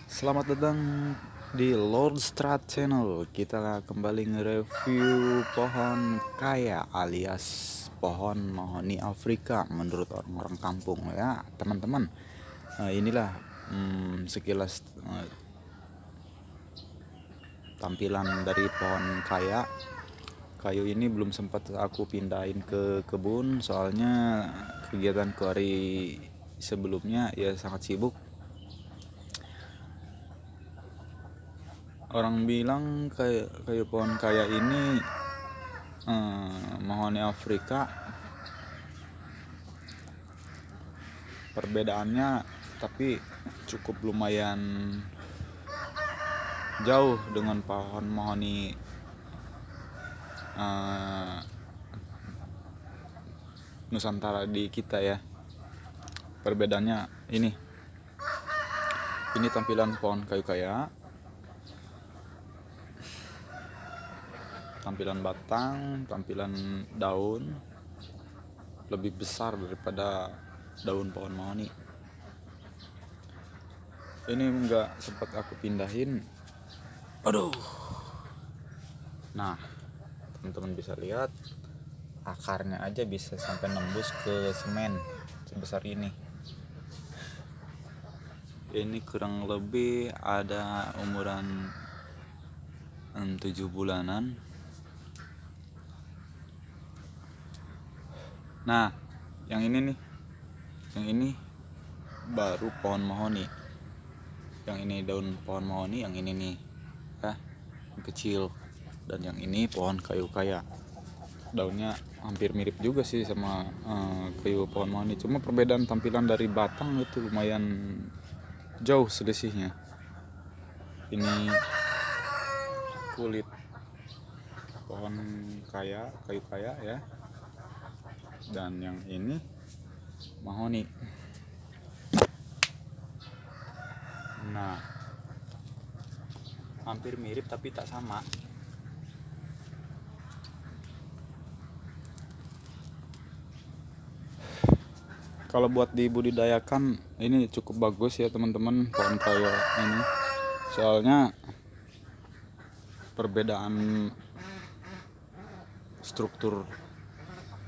Selamat datang di Lord Strat Channel. Kita kembali nge-review pohon kaya alias pohon mahoni Afrika menurut orang-orang kampung ya, teman-teman. Inilah sekilas tampilan dari pohon kaya. Kayu ini belum sempat aku pindahin ke kebun soalnya kegiatanku hari sebelumnya ya sangat sibuk. Orang bilang kayu pohon kaya ini mahoni Afrika, perbedaannya tapi cukup lumayan jauh dengan pohon mahoni Nusantara di kita ya. Perbedaannya ini tampilan pohon kayu kaya, tampilan batang, tampilan daun lebih besar daripada daun pohon mahoni. Ini enggak sempat aku pindahin. Aduh. Nah, teman-teman bisa lihat akarnya aja bisa sampai nembus ke semen sebesar ini. Ini kurang lebih ada umuran 7 bulanan. Nah, yang ini baru pohon mahoni. Yang ini daun pohon mahoni, yang ini nih ya, yang kecil. Dan yang ini pohon kayu kaya. Daunnya hampir mirip juga sih sama kayu pohon mahoni, cuma perbedaan tampilan dari batang itu lumayan jauh selisihnya. Ini kulit pohon kayu kaya ya, dan yang ini mahoni. Nah, hampir mirip tapi tak sama. Kalau buat dibudidayakan ini cukup bagus ya teman-teman, pohon kayu ini. Soalnya perbedaan struktur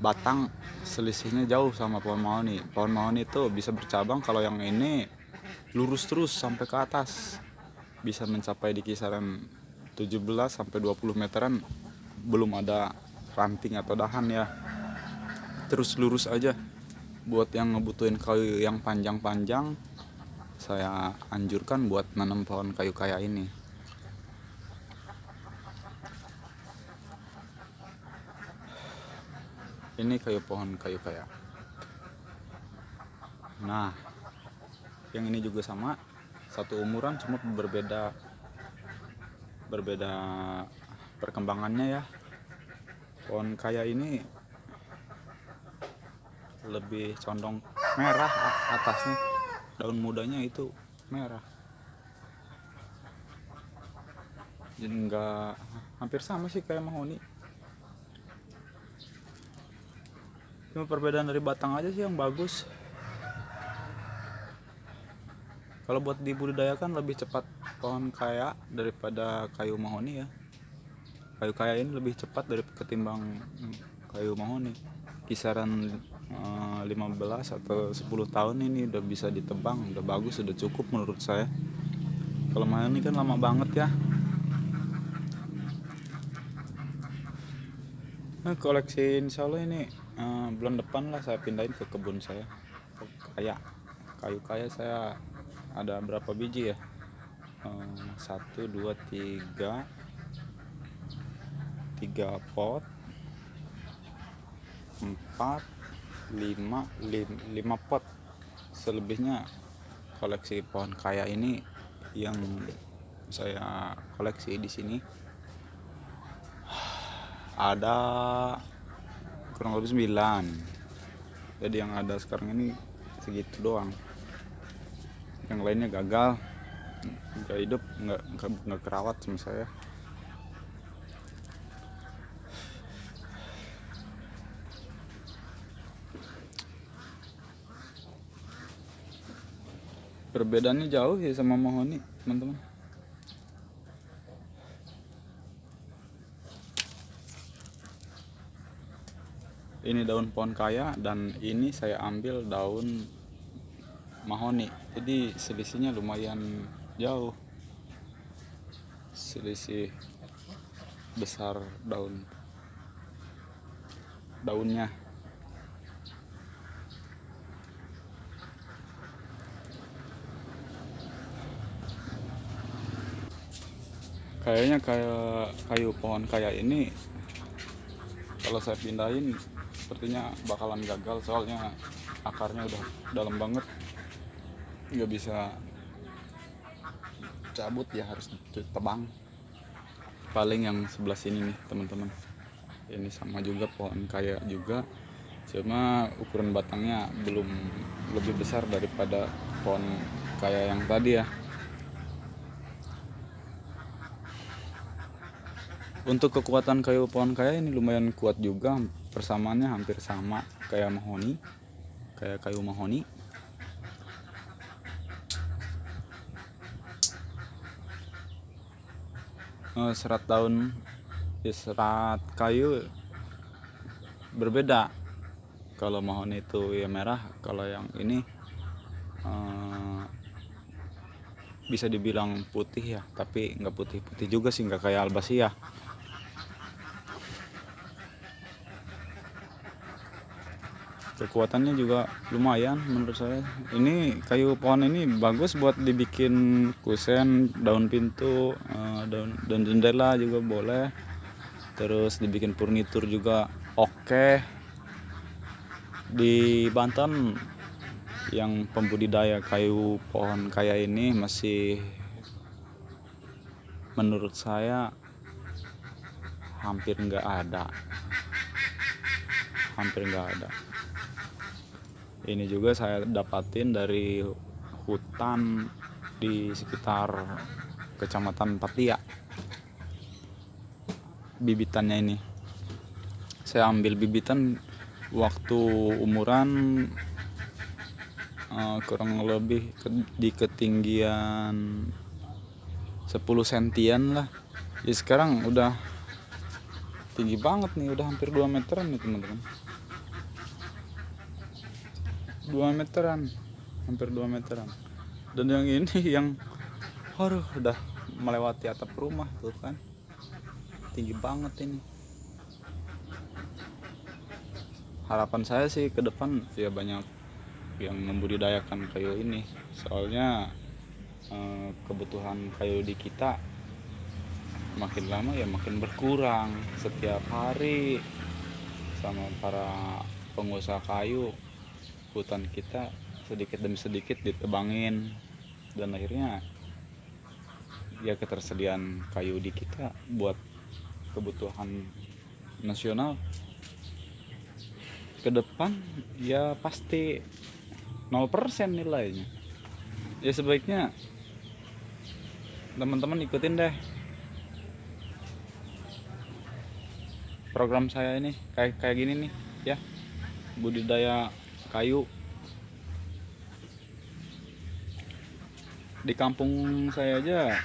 batang selisihnya jauh sama pohon mahoni. Pohon mahoni itu bisa bercabang, kalau yang ini lurus terus sampai ke atas. Bisa mencapai di kisaran 17 sampai 20 meteran, belum ada ranting atau dahan ya. Terus lurus aja. Buat yang ngebutuhin kayu yang panjang-panjang, saya anjurkan buat nanam pohon kayu kaya ini. Ini pohon kayu kaya. Nah, yang ini juga sama, satu umuran cuma berbeda perkembangannya ya. Pohon kaya ini lebih condong merah atasnya, daun mudanya itu merah. Jadi enggak, hampir sama sih kayak mahoni, cuma perbedaan dari batang aja sih yang bagus. Kalau buat dibudidayakan lebih cepat pohon kaya daripada kayu mahoni ya. Kayu kaya ini lebih cepat ketimbang kayu mahoni. Kisaran 15 atau 10 tahun ini udah bisa ditebang, udah bagus, udah cukup menurut saya. Kalau mahoni kan lama banget ya. Nah, koleksi insya Allah ini bulan depan lah saya pindahin ke kebun saya. Kayu kaya saya ada berapa biji ya? 1, 2, 3 pot, 4, 5 pot. Selebihnya koleksi pohon kaya ini yang saya koleksi di sini ada kurang lebih 9. Jadi yang ada sekarang ini segitu doang. Yang lainnya gagal, nggak hidup, nggak kerawat sama saya. Perbedaannya jauh ya sama mahoni. teman-teman. Ini daun pohon kaya dan ini saya ambil daun mahoni. Jadi selisihnya lumayan jauh, selisih besar daunnya. Kayaknya kayak kayu pohon kaya ini kalau saya pindahin sepertinya bakalan gagal, soalnya akarnya udah dalam banget, nggak bisa cabut ya, harus ditebang. Paling yang sebelah sini nih teman-teman, ini sama juga pohon kaya juga, cuma ukuran batangnya belum lebih besar daripada pohon kaya yang tadi ya. Untuk kekuatan kayu pohon kaya ini lumayan kuat juga, persamaannya hampir sama kayak mahoni, kayak kayu mahoni. Serat daun ya, serat kayu berbeda. Kalau mahoni itu ya merah, kalau yang ini bisa dibilang putih ya, tapi nggak putih-putih juga sih, nggak kayak albasia. Kekuatannya juga lumayan menurut saya. Ini kayu pohon ini bagus buat dibikin kusen, daun pintu, daun jendela juga boleh. Terus dibikin furnitur juga oke. Di Banten yang pembudidaya kayu pohon kaya ini masih, menurut saya hampir nggak ada. Ini juga saya dapatin dari hutan di sekitar Kecamatan Patia. Bibitannya ini saya ambil bibitan waktu umuran kurang lebih di ketinggian 10 sentian lah. Ya sekarang udah tinggi banget nih, udah hampir 2 meteran nih teman-teman. 2 meteran, hampir 2 meteran. Dan yang ini yang udah melewati atap rumah tuh kan, tinggi banget ini. Harapan saya sih ke depan ya banyak yang membudidayakan kayu ini, soalnya kebutuhan kayu di kita makin lama ya makin berkurang setiap hari. Sama para pengusaha kayu, hutan kita sedikit demi sedikit ditebangin, dan akhirnya ya ketersediaan kayu di kita buat kebutuhan nasional ke depan ya pasti 0% nilainya. Ya sebaiknya teman-teman ikutin deh program saya ini, kayak gini nih ya, budidaya kayu. Di kampung saya aja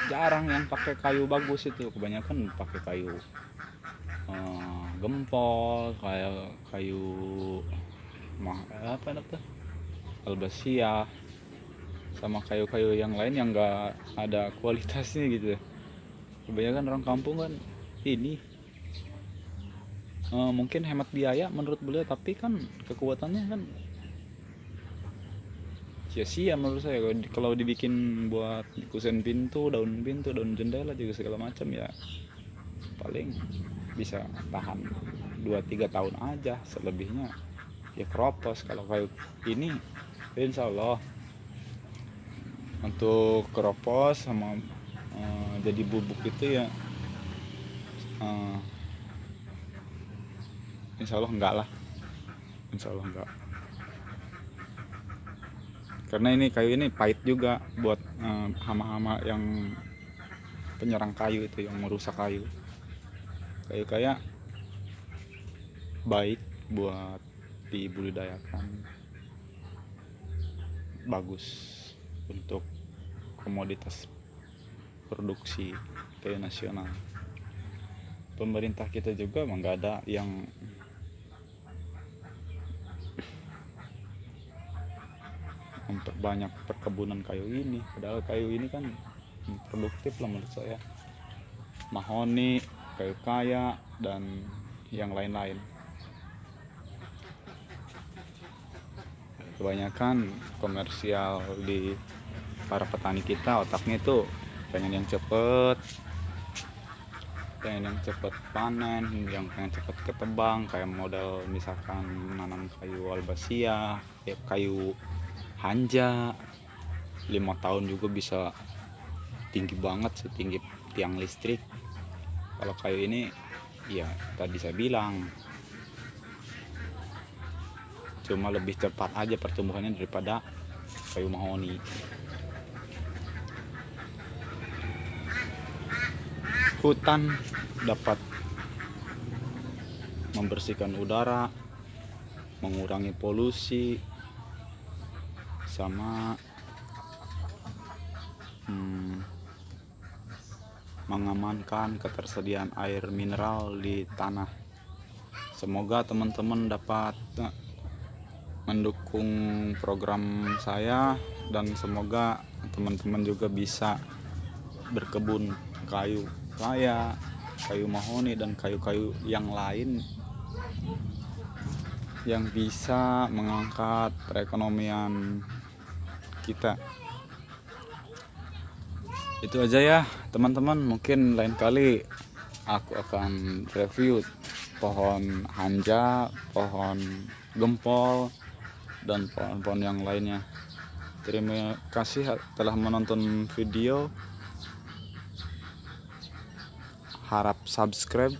jarang yang pakai kayu bagus, itu kebanyakan pakai kayu gempol, kayak kayu apa tuh, albasia, sama kayu-kayu yang lain yang enggak ada kualitasnya gitu. Kebanyakan orang kampung kan ini mungkin hemat biaya menurut beliau, tapi kan kekuatannya kan sia-sia menurut saya. Kalau dibikin buat kusen pintu, daun jendela juga segala macam ya paling bisa tahan 2-3 tahun aja, selebihnya ya keropos. Kalau kayu ini insya Allah untuk keropos sama jadi bubuk itu ya insya Allah enggak lah, insya Allah enggak. Karena ini kayu ini pahit juga buat hama-hama yang penyerang kayu itu, yang merusak kayu. Kayu kayak baik buat dibudidayakan, bagus. untuk komoditas produksi kayu nasional. Pemerintah kita juga emang nggak ada yang memperbanyak perkebunan kayu ini, padahal kayu ini kan produktif lah menurut saya. Mahoni, kayu kaya, dan yang lain-lain. Kebanyakan komersial di para petani kita otaknya itu pengen yang cepet panen, yang pengen cepet ketebang, kayak modal misalkan nanam kayu albasia, kayu hanja 5 tahun juga bisa tinggi banget, setinggi tiang listrik. Kalau kayu ini ya tadi saya bilang cuma lebih cepat aja pertumbuhannya daripada kayu mahoni. Hutan dapat membersihkan udara, mengurangi polusi, sama mengamankan ketersediaan air mineral di tanah. Semoga teman-teman dapat mendukung program saya, dan semoga teman-teman juga bisa berkebun kayu kaya, kayu mahoni, dan kayu-kayu yang lain yang bisa mengangkat perekonomian kita. Itu aja ya teman-teman, mungkin lain kali aku akan review pohon hanja, pohon gempol, dan pohon-pohon yang lainnya. Terima kasih telah menonton video. Harap subscribe,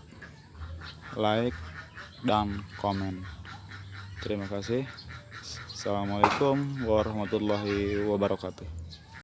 like, dan komen. Terima kasih. Assalamualaikum warahmatullahi wabarakatuh.